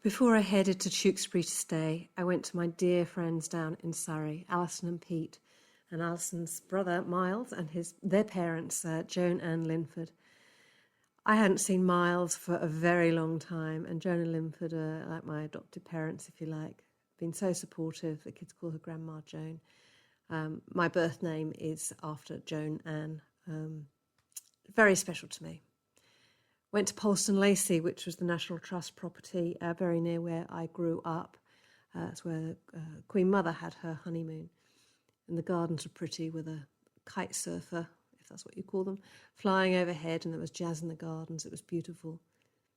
Before I headed to Tewkesbury to stay, I went to my dear friends down in Surrey, Alison and Pete, and Alison's brother Miles and their parents, Joan and Linford. I hadn't seen Miles for a very long time, and Joan and Linford are like my adopted parents, if you like. Been so supportive. The kids call her Grandma Joan. My birth name is after Joan Ann. Very special to me. Went to Poleston Lacey, which was the National Trust property very near where I grew up. That's where Queen Mother had her honeymoon. And the gardens were pretty with a kite surfer, if that's what you call them, flying overhead, and there was jazz in the gardens. It was beautiful.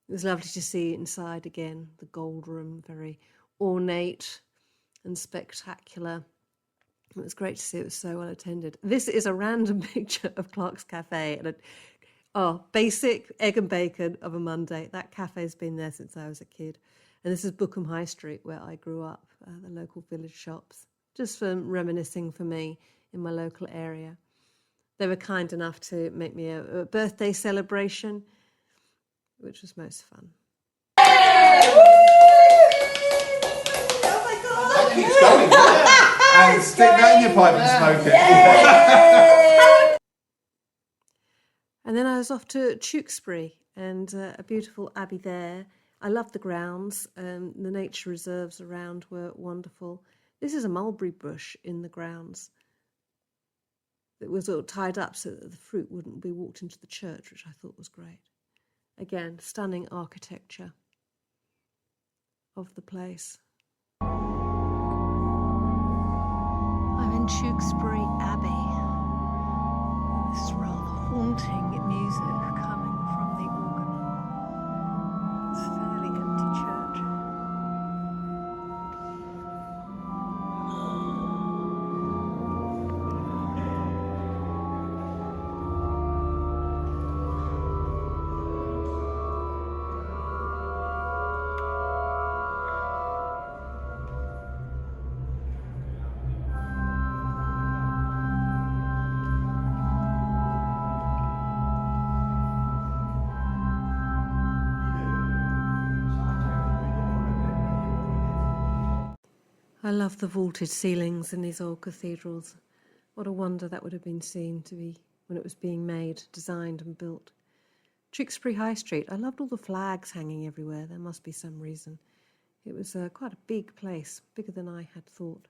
It was lovely to see inside again, the gold room, very ornate and spectacular. It was great to see. It was so well attended. This is a random picture of Clark's Cafe, and basic egg and bacon of a Monday. That cafe's been there since I was a kid. And this is Bookham High Street, where I grew up, the local village shops, just for reminiscing for me in my local area. They were kind enough to make me a birthday celebration, which was most fun. Oh my God! That keeps going, yeah. And stick that in your pipe and smoke it. And then I was off to Tewkesbury and a beautiful abbey there. I loved the grounds. The nature reserves around were wonderful. This is a mulberry bush in the grounds that was all tied up so that the fruit wouldn't be walked into the church, which I thought was great. Again, stunning architecture of the place. I'm in Tewkesbury Abbey. This rather haunting music coming from the organ. It's a fairly empty church. I love the vaulted ceilings in these old cathedrals. What a wonder that would have been seen to be when it was being made, designed and built. Tewkesbury High Street, I loved all the flags hanging everywhere. There must be some reason. It was quite a big place, bigger than I had thought.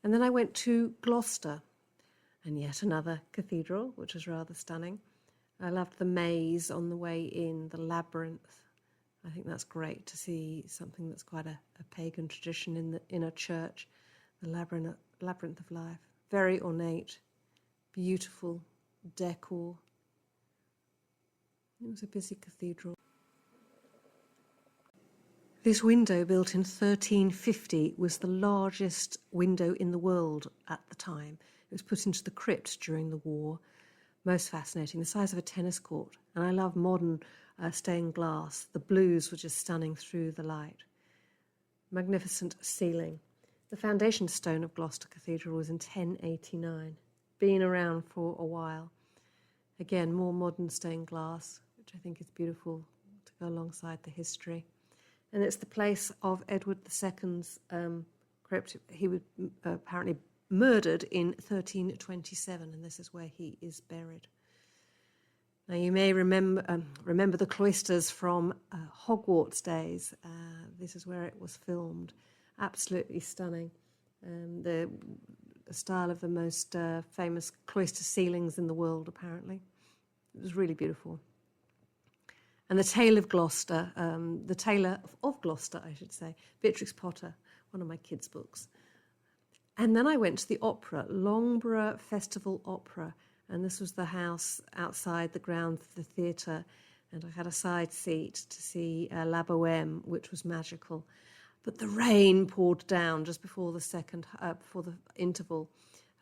And then I went to Gloucester, and yet another cathedral, which was rather stunning. I loved the maze on the way in, the labyrinth. I think that's great to see something that's quite a pagan tradition in a church, the labyrinth of life. Very ornate, beautiful decor. It was a busy cathedral. This window, built in 1350, was the largest window in the world at the time. It was put into the crypt during the war. Most fascinating, the size of a tennis court. And I love modern stained glass. The blues were just stunning through the light. Magnificent ceiling. The foundation stone of Gloucester Cathedral was in 1089. Been around for a while. Again, more modern stained glass, which I think is beautiful to go alongside the history. And it's the place of Edward II's crypt. He was apparently murdered in 1327, and this is where he is buried. Now, you may remember the cloisters from Hogwarts days. This is where it was filmed. Absolutely stunning. The style of the most famous cloister ceilings in the world, apparently. It was really beautiful. And the Tale of Gloucester, the Tailor of Gloucester, I should say, Beatrix Potter, one of my kids' books. And then I went to the opera, Loughborough Festival Opera, and this was the house outside the grounds of the theatre, and I had a side seat to see La Bohème, which was magical. But the rain poured down just before before the interval.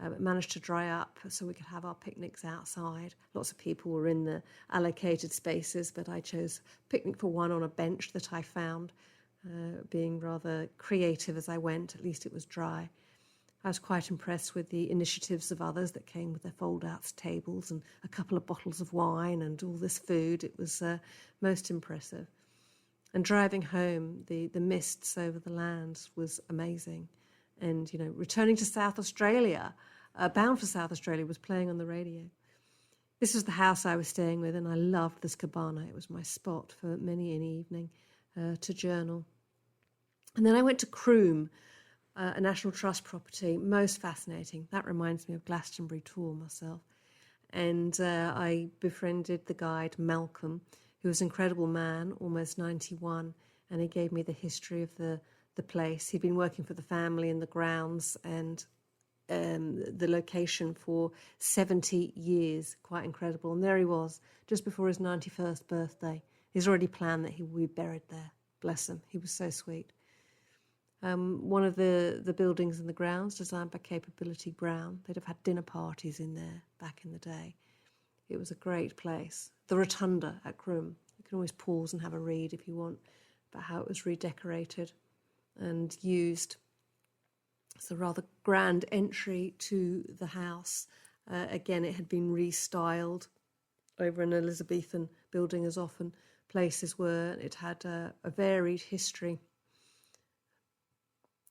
It managed to dry up so we could have our picnics outside. Lots of people were in the allocated spaces, but I chose picnic for one on a bench that I found, being rather creative as I went. At least it was dry. I was quite impressed with the initiatives of others that came with their fold-outs tables and a couple of bottles of wine and all this food. It was most impressive. And driving home, the mists over the lands was amazing. And, returning to South Australia, Bound for South Australia was playing on the radio. This was the house I was staying with, and I loved this cabana. It was my spot for many an evening to journal. And then I went to Croome, a National Trust property, most fascinating. That reminds me of Glastonbury tour myself. And I befriended the guide, Malcolm, who was an incredible man, almost 91, and he gave me the history of the place. He'd been working for the family in the grounds and the location for 70 years, quite incredible. And there he was, just before his 91st birthday. He's already planned that he would be buried there. Bless him, he was so sweet. One of the buildings in the grounds, designed by Capability Brown, they'd have had dinner parties in there back in the day. It was a great place. The Rotunda at Croome. You can always pause and have a read if you want about how it was redecorated and used. It's a rather grand entry to the house. Again, it had been restyled over an Elizabethan building, as often places were. It had a varied history.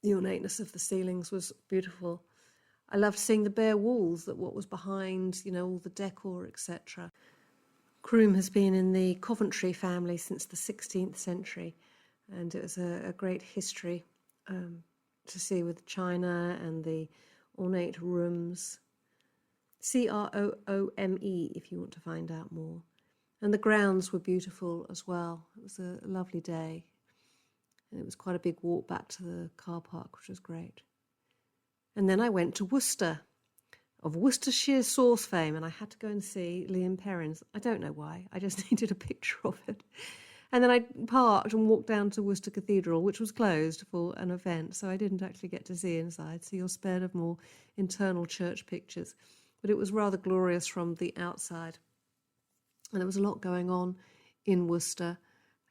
The ornateness of the ceilings was beautiful. I loved seeing the bare walls, that what was behind, all the decor, etc. Croome has been in the Coventry family since the 16th century, and it was a great history to see with china and the ornate rooms. Croome if you want to find out more. And the grounds were beautiful as well. It was a lovely day. And it was quite a big walk back to the car park, which was great. And then I went to Worcester, of Worcestershire sauce fame, and I had to go and see Liam Perrins. I don't know why. I just needed a picture of it. And then I parked and walked down to Worcester Cathedral, which was closed for an event, so I didn't actually get to see inside, so you're spared of more internal church pictures. But it was rather glorious from the outside. And there was a lot going on in Worcester.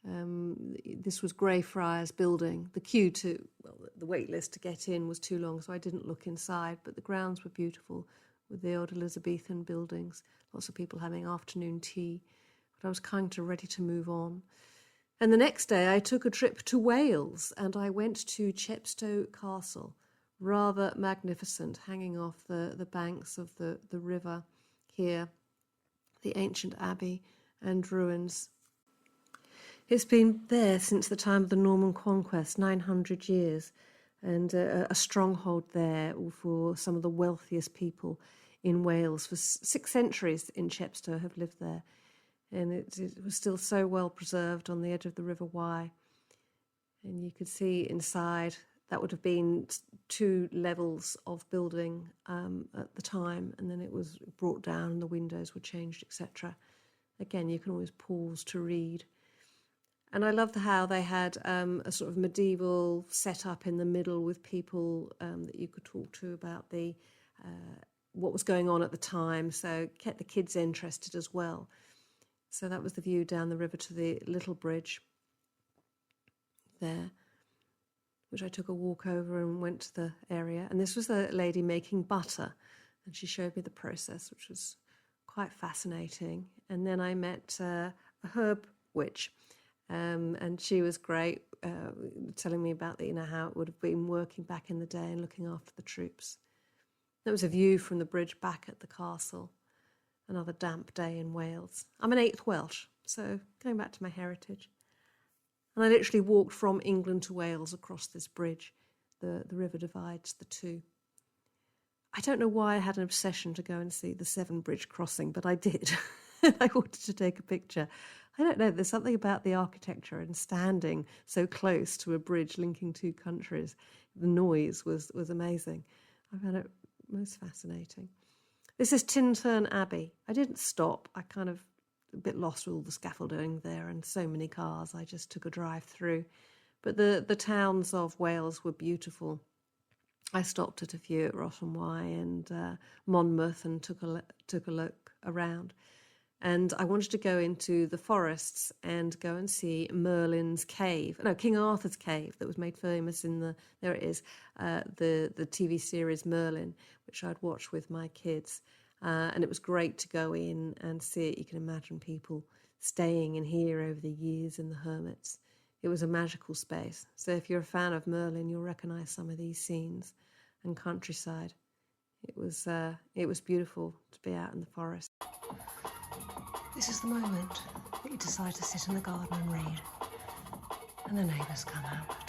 This was Greyfriars Building. The wait list to get in was too long, so I didn't look inside, but the grounds were beautiful with the old Elizabethan buildings, lots of people having afternoon tea, but I was kind of ready to move on. And the next day I took a trip to Wales, and I went to Chepstow Castle, rather magnificent, hanging off the banks of the river here, the ancient abbey and ruins. It's been there since the time of the Norman conquest, 900 years, and a stronghold there for some of the wealthiest people in Wales. For 6 centuries in Chepstow have lived there, and it was still so well preserved on the edge of the River Wye. And you could see inside, that would have been 2 levels of building at the time, and then it was brought down, the windows were changed, etc. Again, you can always pause to read. And I loved how they had a sort of medieval setup in the middle with people that you could talk to about what was going on at the time, so kept the kids interested as well. So that was the view down the river to the little bridge there, which I took a walk over and went to the area. And this was a lady making butter, and she showed me the process, which was quite fascinating. And then I met a herb witch. And she was great, telling me about how it would have been working back in the day and looking after the troops. There was a view from the bridge back at the castle. Another damp day in Wales. I'm an 8th Welsh, so going back to my heritage. And I literally walked from England to Wales across this bridge. The river divides the two. I don't know why I had an obsession to go and see the Severn Bridge crossing, but I did. I wanted to take a picture. I don't know, there's something about the architecture and standing so close to a bridge linking 2 countries. The noise was amazing. I found it most fascinating. This is Tintern Abbey. I didn't stop. I kind of a bit lost with all the scaffolding there and so many cars. I just took a drive through. But the towns of Wales were beautiful. I stopped at a few at Ross-on-Wye and Monmouth and took a look around. And I wanted to go into the forests and go and see Merlin's cave. No, King Arthur's cave that was made famous in the TV series Merlin, which I'd watched with my kids. And it was great to go in and see it. You can imagine people staying in here over the years and the hermits. It was a magical space. So if you're a fan of Merlin, you'll recognise some of these scenes and countryside. It was beautiful to be out in the forest. This is the moment that you decide to sit in the garden and read, and the neighbours come out.